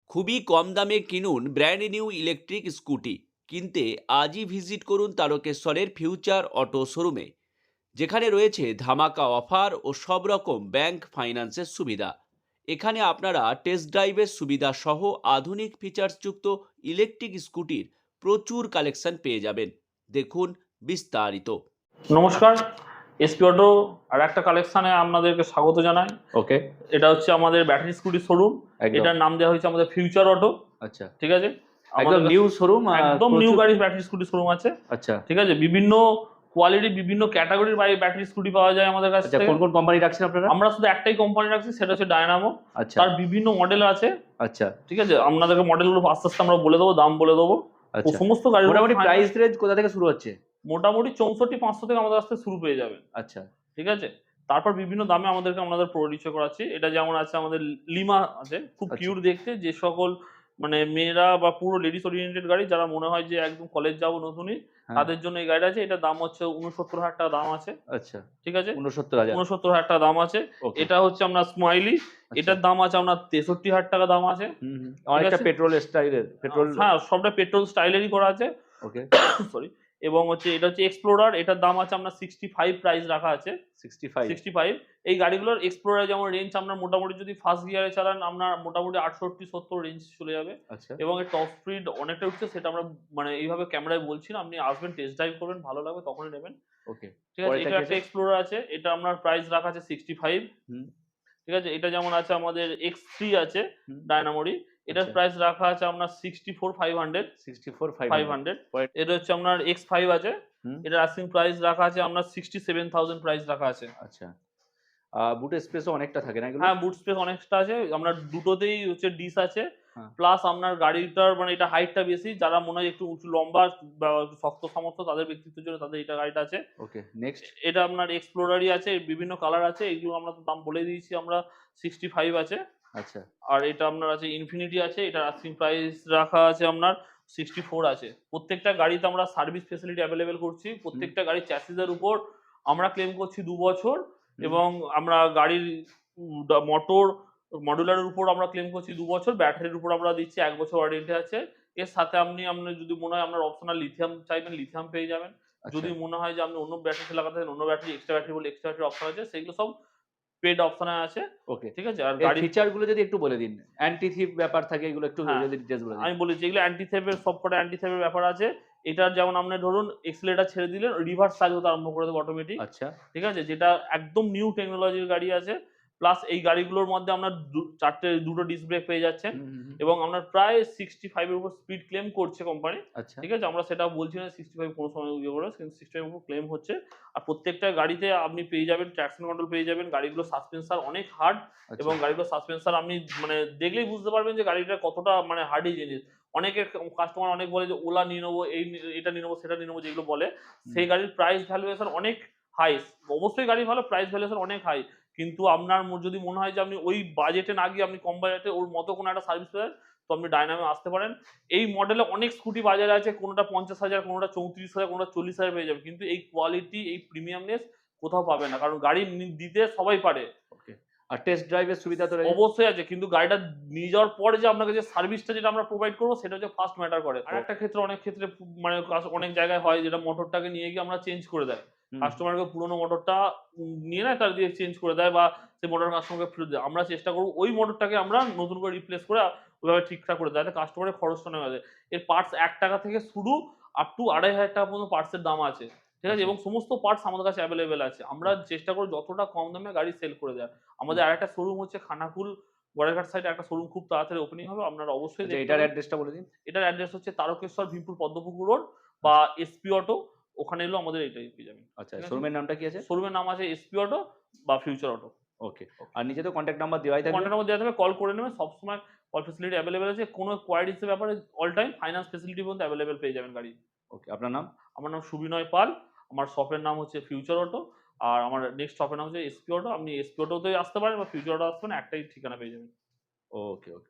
খুবই কম দামে কিনুন ব্র্যান্ড নিউ ইলেকট্রিক স্কুটি। কিনতে আজই ভিজিট করুন তারকেশ্বরের ফিউচার অটো শোরুমে, যেখানে রয়েছে ধামাকা অফার ও সব রকম ব্যাংক ফাইন্যান্সের সুবিধা। এখানে আপনারা টেস্ট ড্রাইভের সুবিধা সহ আধুনিক ফিচার্সযুক্ত ইলেকট্রিক স্কুটির প্রচুর কালেকশন পেয়ে যাবেন। দেখুন বিস্তারিত। নমস্কার, এসপি অটো আর একটা কালেকশানে আপনাদেরকে স্বাগত জানাই। ওকে। এটা হচ্ছে আমাদের ব্যাটারি স্কুটি শোরুম। একদম। এটার নাম দেওয়া হয়েছে আমাদের ফিউচার অটো। আচ্ছা, ঠিক আছে, একদম আমাদের নিউ শোরুম। একদম নিউ গাড়ির ব্যাটারি স্কুটি শোরুম আছে। আচ্ছা ঠিক আছে, বিভিন্ন কোয়ালিটি বিভিন্ন ক্যাটাগরির ব্যাটারি স্কুটি পাওয়া যায় আমাদের কাছে। আচ্ছা, কোন কোন কোম্পানি রাখছেন আপনারা? আমরা শুধু একটাই কোম্পানি রাখছি, সেটা হচ্ছে ডায়নামো। আচ্ছা তার বিভিন্ন মডেল আছে। আচ্ছা ঠিক আছে, আপনাদেরকে মডেলগুলো আস্তে আস্তে আমরা বলে দেবো, দাম বলে দেবো। আচ্ছা, সমস্ত গাড়ি মোটামুটি প্রাইস রেঞ্জ কোথা থেকে শুরু হচ্ছে? মোটামুটি 64,500 থেকে আমাদের কাছে শুরু পেয়ে যাবেন। আচ্ছা ঠিক আছে, তারপর বিভিন্ন দামে আমাদের পরিচয় করাচ্ছি। এটা যেমন আছে আমাদের লিমা আছে, খুব আচ্ছা। কিউট দেখতে। যে সকল মানে মেয়েরা বা পুরো লেডিস ওরিয়েন্টেড গাড়ি, যারা মনে হয় যে একদম কলেজ যাবো নতুনই, হ্যাঁ। তাদের জন্য এই গাড়িটা আছে। এটার দাম হচ্ছে 69,000 টাকা দাম আছে। আচ্ছা, ঠিক আছে, 69,000। 69,000 টাকা দাম আছে। Okay. এটা হচ্ছে আপনার স্মাইলি। এটার দাম আছে আপনার 63,000 টাকা দাম আছে। অনেকটা পেট্রোল স্টাইলের পেট্রোল। হ্যাঁ, সবটা পেট্রোল স্টাইলেরই করা আছে। ওকে। সরি। এবং হচ্ছে এটা হচ্ছে এক্সপ্লোরার। এটার দাম আছে আপনার 65 প্রাইস রাখা আছে। 65। এই গাড়িগুলোর এক্সপ্লোরার যেমন রেঞ্জ আপনার মোটামুটি যদি ফার্স্ট গিয়ারে চালান, আপনার মোটামুটি 68-70 রেঞ্জ চলে যাবে। আচ্ছা এবং এর টপ স্পিড অনেকটা উঠছে, সেটা আমরা মানে এইভাবে ক্যামেরায় বলছি না, আপনি আসবেন টেস্ট ড্রাইভ করবেন, ভালো লাগবে তখনই নেবেন। ওকে। ঠিক আছে, এটা একটা এক্সপ্লোরার আছে। এটা আপনার প্রাইস রাখা আছে 65। ঠিক আছে, এটা যেমন আছে আমাদের X3 আছে ডায়নামোরি। এটার প্রাইস রাখা আছে আপনার 64,500। 64,500। এটা হচ্ছে আপনার X5 আছে। এটার আস্কিং প্রাইস রাখা আছে আপনার 67,000 প্রাইস রাখা আছে। আচ্ছা, বুট স্পেসও অনেকটা থাকে না এগুলো? হ্যাঁ, বুট স্পেস অনেকটা আছে। আপনার দুটোতেই হচ্ছে ডিস আছে। হ্যাঁ। প্লাস আপনার গাড়িটার মানে এটা হাইটটা বেশি, যারা মনে হয় একটু উঁচু লম্বা বা শক্ত সামর্থ্য, তাদের ব্যক্তিত্বের জন্য তাদের এটা গাড়িটা আছে। ওকে, নেক্সট। এটা আপনার এক্সপ্লোরারই আছে, বিভিন্ন কালার আছে। এগুলো আমরা তো দাম বলে দিয়েছি, আমরা 65 আছে। আচ্ছা আর এটা আপনার আছে ইনফিনিটি আছে। এটার আস্কিং প্রাইস রাখা আছে আপনার 64 আছে। প্রত্যেকটা গাড়িতে আমরা সার্ভিস ফেসিলিটি অ্যাভেলেবেল করছি। প্রত্যেকটা গাড়ির চ্যাসিসের উপর আমরা ক্লেম করছি 2 বছর। এবং আমরা গাড়ির মোটর মডুলারের উপর আমরা ক্লেম করছি 2 বছর। ব্যাটারির উপর আমরা দিচ্ছি 1 বছর ওয়ারেন্টি আছে। এর সাথে আপনার যদি মনে হয় আপনার অপশনাল লিথিয়াম চাইবেন, লিথিয়াম পেয়ে যাবেন। যদি মনে হয় যে আপনি অন্য ব্যাটারি লাগাতে চান, অন্য ব্যাটারি, এক্সট্রা ব্যাটারি বলে এক্সট্রা ব্যাটারি অপশন আছে, সেগুলো সব পেড অপশনে আছে। ওকে, ঠিক আছে, আর এর গাড়ি ফিচার গুলো যদি একটু বলে দিন। অ্যান্টি থিপ ব্যাপার থাকে, এগুলো একটু হ্যাঁ, যদি ডিটেইলস বলে দিন। আমি বলেছি এগুলো অ্যান্টি থেফের, সবকটা অ্যান্টি থেফের ব্যাপার আছে। এটার যেমন আপনি ধরুন এক্সিলারেটর ছেড়ে দিলেন, রিভার্স কাজ হতে আরম্ভ করে দেবে অটোমেটিক। আচ্ছা ঠিক আছে, যেটা একদম নিউ টেকনোলজির গাড়ি আছে। প্লাস এই গাড়িগুলোর মধ্যে আপনার দুটো ডিস্ক ব্রেক পেয়ে যাচ্ছেন। এবং আপনার প্রায় 65 এর উপর স্পিড ক্লেম করছে কোম্পানি। আচ্ছা ঠিক আছে, আমরা সেটা বলছি না 65 কোনো সময় ইয়ে করে, কিন্তু 65 এর উপর ক্লেম হচ্ছে। আর প্রত্যেকটা গাড়িতে আপনি পেয়ে যাবেন ট্র্যাকশন কন্ট্রোল পেয়ে যাবেন। গাড়িগুলো সাসপেন্সার অনেক হার্ড। এবং গাড়িগুলো সাসপেন্সার আপনি মানে দেখলেই বুঝতে পারবেন যে গাড়িটা কতটা মানে হার্ডি জিনিস। অনেকের কাস্টমার অনেক বলে যে ওলা নিয়ে নেবো, এটা নিয়ে নেবো, সেটা নিয়ে নেবো, যেগুলো বলে সেই গাড়ির প্রাইস ভ্যালুয়েশন অনেক হাই। অবশ্যই গাড়ি ভালো, প্রাইস ভ্যালুয়েশন অনেক হাই। কিন্তু আপনার যদি মনে হয় যে আপনি ওই বাজেটে না গিয়ে আপনি কম বাজেটে ওর মতো কোনো একটা সার্ভিস পেলেন, তো আপনি ডায়নামে আসতে পারেন। এই মডেলে অনেক স্কুটি বাজারে আছে, কোনোটা 50,000, কোনোটা 34,000, কোনোটা 40,000 পেয়ে যাবে। কিন্তু এই কোয়ালিটি, এই প্রিমিয়ামনেস কোথাও পাবে না, কারণ গাড়ি দিতে সবাই পারে। ওকে, আর টেস্ট ড্রাইভের সুবিধা তো রয়েছে? অবশ্যই আছে, কিন্তু গাড়িটা নিয়ে যাওয়ার পরে যে আপনাকে যে সার্ভিসটা যেটা আমরা প্রোভাইড করবো, সেটা হচ্ছে ফার্স্ট ম্যাটার করে। আর একটা ক্ষেত্রে অনেক ক্ষেত্রে মানে অনেক জায়গায় হয় যেটা মোটরটাকে নিয়ে গিয়ে আমরা চেঞ্জ করে দেয়। কাস্টমারকে পুরোনো মোটরটা নিয়ে নেয়, তার দিয়ে চেঞ্জ করে দেয় বা সেই মোটর কাস্টমারকে ফেরত দেয়। আমরা চেষ্টা করবো ওই মোটরটাকে আমরা নতুন করে রিপ্লেস করে ওইভাবে ঠিকঠাক করে দেয়, যাতে কাস্টমারের খরচটা নেওয়া যায়। এর পার্টস 1 টাকা থেকে শুরু আপ টু 2,500 টাকা পর্যন্ত পার্টসের দাম আছে। ঠিক আছে, এবং সমস্ত পার্টস আমাদের কাছে অ্যাভেলেবেল আছে। আমরা চেষ্টা করি যতটা কম দামে গাড়ি সেল করে দেওয়ার। আমাদের আরেকটা শোরুম হচ্ছে খানাকুল গড়েরঘাট সাইডে একটা শোরুম খুব তাড়াতাড়ি ওপেনিং হবে, আপনারা অবশ্যই দেখতে এটার পাবেন। অ্যাড্রেসটা বলে দিন। এটার অ্যাড্রেস হচ্ছে তারকেশ্বর ভীমপুর পদ্মপুকুর রোড বা এসপি অটো। ওখানে এলেও আমাদের এটাই পেয়ে যাবেন। আচ্ছা, শোরুমের নামটা কি আছে? শোরুমের নাম আছে এসপি অটো বা ফিউচার অটো। ওকে, আর নিচে তো কন্ট্যাক্ট নাম্বার দেওয়াই থাকবে। কন্টাক্ট নাম্বার দেওয়া থাকবে, কল করে নেবেন। সবসময় কল ফেসিলিটি অ্যাভেলেবেল আছে। কোনো কোয়ারিজ এর ব্যাপারে অল টাইম ফাইন্যান্স ফেসিলিটি পর্যন্ত অ্যাভেলেবেল পেয়ে যাবেন গাড়ি। ওকে, আপনার নাম? আমার নাম সুবিনয় পাল। আমার শপের নাম হচ্ছে ফিউচার অটো। আর আমার নেক্সট শপের নাম হচ্ছে এসপি অটো। আপনি এসপি অটোতেই আসতে পারেন বা ফিউচার অটো আসতে পারেন, একটাই ঠিকানা পেয়ে যাবেন। ওকে, ওকে।